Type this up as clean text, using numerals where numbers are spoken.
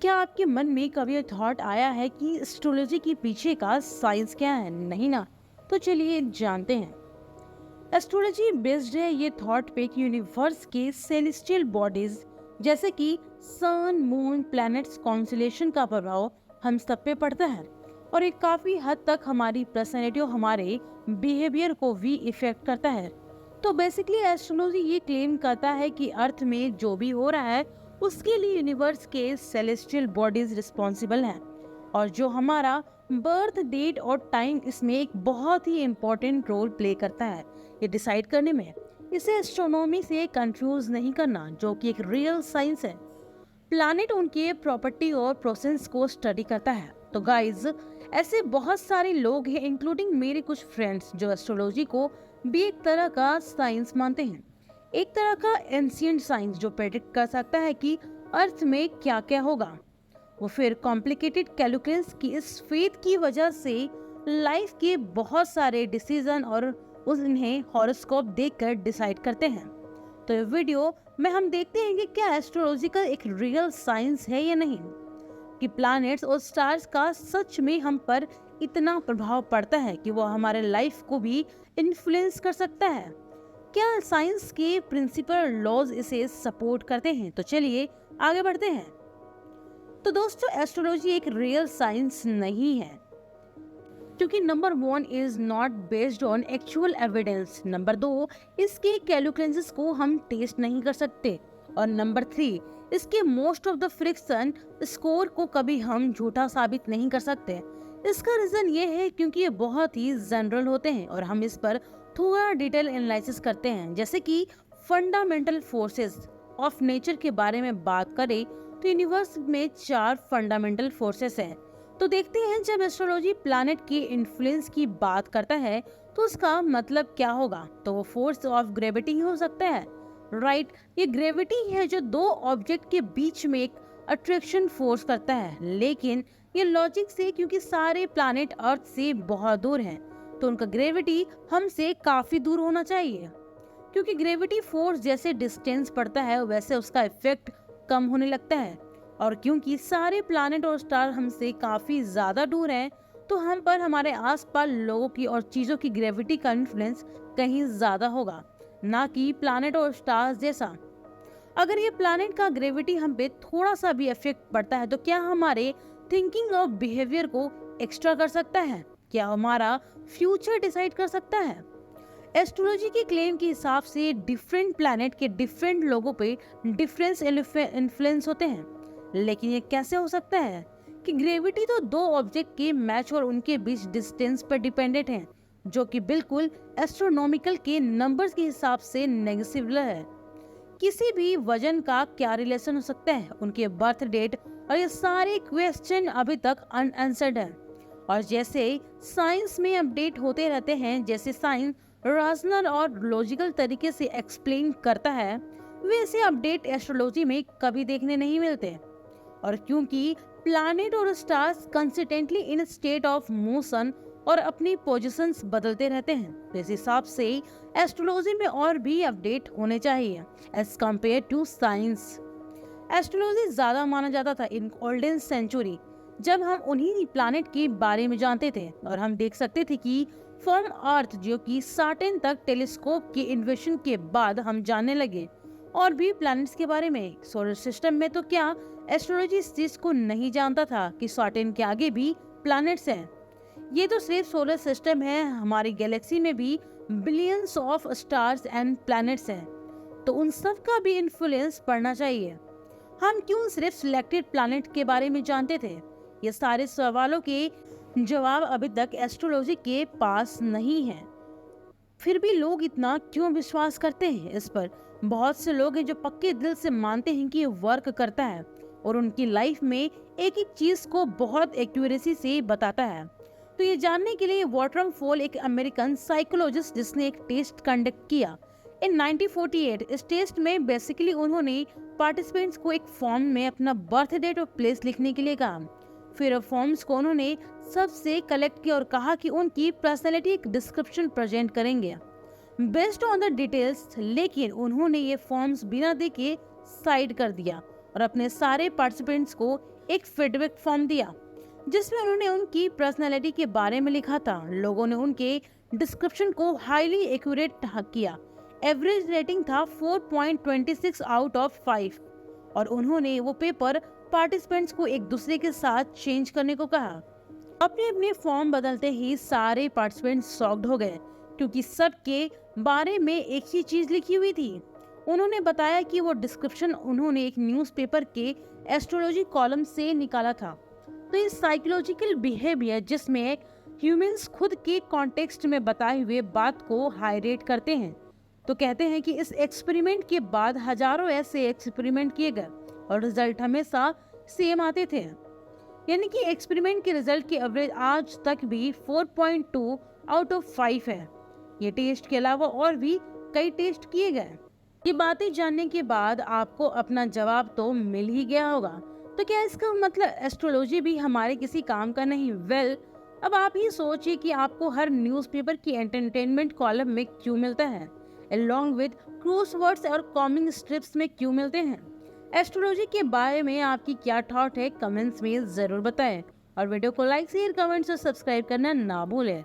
क्या आपके मन में कभी ये थॉट आया है कि एस्ट्रोलॉजी के पीछे का साइंस क्या है? नहीं ना? तो चलिए जानते हैं। एस्ट्रोलॉजी बेस्ड है ये थॉट पे कि यूनिवर्स के सेलेस्टियल बॉडीज जैसे कि सन, मून, प्लैनेट्स, कॉन्स्टेलेशन का प्रभाव हम सब पे पड़ता है और ये काफी हद तक हमारी पर्सनैलिटी और हमारे बिहेवियर को भी इफेक्ट करता है। तो बेसिकली एस्ट्रोलॉजी ये क्लेम करता है कि अर्थ में जो भी हो रहा है उसके लिए यूनिवर्स के सेलेस्टियल बॉडीज रिस्पॉन्सिबल हैं और जो हमारा बर्थ डेट और टाइम इसमें एक बहुत ही इम्पोर्टेंट रोल प्ले करता है ये डिसाइड करने में। इसे एस्ट्रोनॉमी से कंफ्यूज नहीं करना, जो कि एक रियल साइंस है। प्लैनेट उनके प्रॉपर्टी और प्रोसेस को स्टडी करता है। तो गाइज, ऐसे बहुत सारे लोग हैं इंक्लूडिंग मेरे कुछ फ्रेंड्स जो एस्ट्रोलॉजी को भी एक तरह का साइंस मानते हैं, एक तरह का एंशिएंट साइंस जो प्रेडिक्ट कर सकता है कि अर्थ में क्या क्या होगा। वो फिर कॉम्प्लिकेटेड कैलकुलस की इस फेथ की वजह से लाइफ के बहुत सारे डिसीजन और उन्हें हॉरोस्कोप देखकर डिसाइड करते हैं। तो ये वीडियो में हम देखते हैं कि क्या एस्ट्रोलॉजी का एक रियल साइंस है या नहीं, कि प्लैनेट्स और स्टार्स का सच में हम पर इतना प्रभाव पड़ता है कि वो हमारे लाइफ को भी इन्फ्लुएंस कर सकता है। क्या साइंस के प्रिंसिपल लॉज इसे सपोर्ट करते हैं? तो चलिए आगे बढ़ते हैं। तो दोस्तों, एस्ट्रोलॉजी एक रियल साइंस नहीं है क्योंकि number 1 is not based on actual evidence, number 2 इसके कैलकुलेशंस को हम टेस्ट नहीं कर सकते, और नंबर 3 इसके most of the friction score को कभी हम झूठा साबित नहीं कर सकते। इसका रीजन ये है क्योंकि ये बहुत ही जनरल होते हैं और हम इस पर थोड़ा डिटेल एनालिसिस करते हैं। जैसे कि फंडामेंटल फोर्सेस ऑफ नेचर के बारे में बात करें तो यूनिवर्स में 4 फंडामेंटल फोर्सेस हैं। तो देखते हैं, जब एस्ट्रोलॉजी प्लैनेट के इन्फ्लुएंस की बात करता है तो उसका मतलब क्या होगा? तो वो फोर्स ऑफ ग्रेविटी ही हो सकता है, राइट। ये ग्रेविटी है जो दो ऑब्जेक्ट के बीच में एक अट्रैक्शन फोर्स करता है, लेकिन ये लॉजिक से क्योंकि सारे प्लैनेट अर्थ से बहुत दूर हैं तो उनका ग्रेविटी हमसे काफी दूर होना चाहिए। क्योंकि ग्रेविटी फोर्स जैसे डिस्टेंस बढ़ता है वैसे उसका इफेक्ट कम होने लगता है, और क्योंकि सारे प्लैनेट और स्टार हमसे काफी ज्यादा दूर हैं तो हम पर हमारे आसपास लोगों की और चीजों की ग्रेविटी का इन्फ्लुएंस कहीं ज्यादा होगा, ना कि प्लैनेट और स्टार्स जैसा। अगर ये प्लैनेट का ग्रेविटी हम पे थोड़ा सा भी इफेक्ट पड़ता है तो क्या हमारे थिंकिंग और बिहेवियर को एक्स्ट्रा कर सकता है? क्या हमारा फ्यूचर डिसाइड कर सकता है? एस्ट्रोलॉजी के क्लेम के हिसाब से डिफरेंट प्लैनेट के डिफरेंट लोगों पे डिफरेंस इन्फ्लुएंस होते हैं, लेकिन ये कैसे हो सकता है कि ग्रेविटी तो दो ऑब्जेक्ट के मैच और उनके बीच डिस्टेंस पर डिपेंडेंट है, जो कि बिल्कुल एस्ट्रोनॉमिकल के नंबर्स के हिसाब से नेगेटिव है। किसी भी वजन का क्या रिलेशन हो सकता है, उनके बर्थ डेट, और ये सारे क्वेश्चन अभी तक अनआंसर्ड है। और जैसे साइंस में अपडेट होते रहते हैं, जैसे साइंस रैशनल और लॉजिकल तरीके से एक्सप्लेन करता है, वैसे अपडेट एस्ट्रोलॉजी में कभी देखने नहीं मिलते। और क्योंकि प्लैनेट और stars consistently in state of motion और अपनी पोजीशंस बदलते रहते हैं, तो इस हिसाब से एस्ट्रोलॉजी में और भी अपडेट होने चाहिए as compared to science. Astrology ज्यादा माना जाता था इन ओल्डन सेंचुरी, जब हम उन्हीं प्लैनेट के बारे में जानते थे और हम देख सकते थे कि फ्रॉम अर्थ, जो कि सार्टेन तक टेलीस्कोप के इन्वेंशन के बाद हम जानने लगे और भी प्लैनेट्स के बारे में। सोलर सिस्टम में तो क्या एस्ट्रोलॉजी इस चीज को नहीं जानता था कि सार्टेन के आगे भी प्लैनेट्स हैं। ये तो सिर्फ सोलर सिस्टम है, हमारी गैलेक्सी में भी billions of stars and planets हैं, तो उन सब का भी इन्फ्लुएंस पड़ना चाहिए। हम क्यों सिर्फ सिलेक्टेड प्लैनेट के बारे में जानते थे? ये सारे सवालों के जवाब अभी तक एस्ट्रोलॉजी के पास नहीं है। फिर भी लोग इतना क्यों विश्वास करते हैं इस पर? बहुत से लोग हैं जो पक्के दिल से मानते हैं कि ये वर्क करता है और उनकी लाइफ में एक एक चीज को बहुत एक्यूरेसी से बताता है। तो ये जानने के लिए वॉटरम फॉल, एक अमेरिकन साइकोलॉजिस्ट जिसने एक टेस्ट कंडक्ट किया इन 1948, इस टेस्ट में बेसिकली उन्होंने पार्टिसिपेंट्स को एक फॉर्म में अपना बर्थ डेट और प्लेस लिखने के लिए कहा। फिर फॉर्म्स को उन्होंने सबसे कलेक्ट किया और कहा कि उनकी पर्सनैलिटी एक डिस्क्रिप्शन प्रेजेंट करेंगे बेस्ड ऑन द डिटेल्स, लेकिन उन्होंने ये फॉर्म्स बिना देखे साइड कर दिया और अपने सारे पार्टिसिपेंट्स को एक फीडबैक फॉर्म दिया जिसमें उन्होंने उनकी पर्सनैलिटी के बारे में लिखा था। लोगों ने उनके डिस्क्रिप्शन को हाईली एक्यूरेट किया। एवरेज रेटिंग था 4.26 आउट ऑफ 5 और उन्होंने वो पेपर पार्टिसिपेंट्स को एक दूसरे के साथ चेंज करने को कहा। अपने अपने फॉर्म बदलते ही सारे पार्टिसिपेंट्स शॉक्ड हो गए क्योंकि सबके बारे में एक ही चीज लिखी हुई थी। उन्होंने बताया कि वो डिस्क्रिप्शन उन्होंने एक न्यूज़पेपर के एस्ट्रोलॉजी कॉलम से निकाला था। तो ये साइकोलॉजिकल बिहेवियर जिसमें ह्यूमंस खुद के कॉन्टेक्स्ट में बताए हुए बात को हाई रेट करते हैं। तो कहते हैं कि इस एक्सपेरिमेंट के बाद हजारों ऐसे एक्सपेरिमेंट किए गए और रिजल्ट हमेशा सेम आते थे। यानी कि एक्सपेरिमेंट के रिजल्ट की एवरेज आज तक भी 4.2 आउट ऑफ 5 है। ये टेस्ट के अलावा और भी कई टेस्ट किए गए। ये बातें जानने के बाद आपको अपना जवाब तो मिल ही गया होगा। तो क्या इसका मतलब एस्ट्रोलॉजी भी हमारे किसी काम का नहीं? अब आप ही सोचिए कि आपको हर न्यूज़पेपर की एंटरटेनमेंट कॉलम में क्यों मिलता है, अलॉन्ग विद क्रॉसवर्ड्स और कॉमिक स्ट्रिप्स में क्यों मिलते हैं। एस्ट्रोलॉजी के बारे में आपकी क्या थॉट है, कमेंट्स में जरूर बताएं और वीडियो को लाइक शेयर कमेंट्स और सब्सक्राइब करना ना भूलें।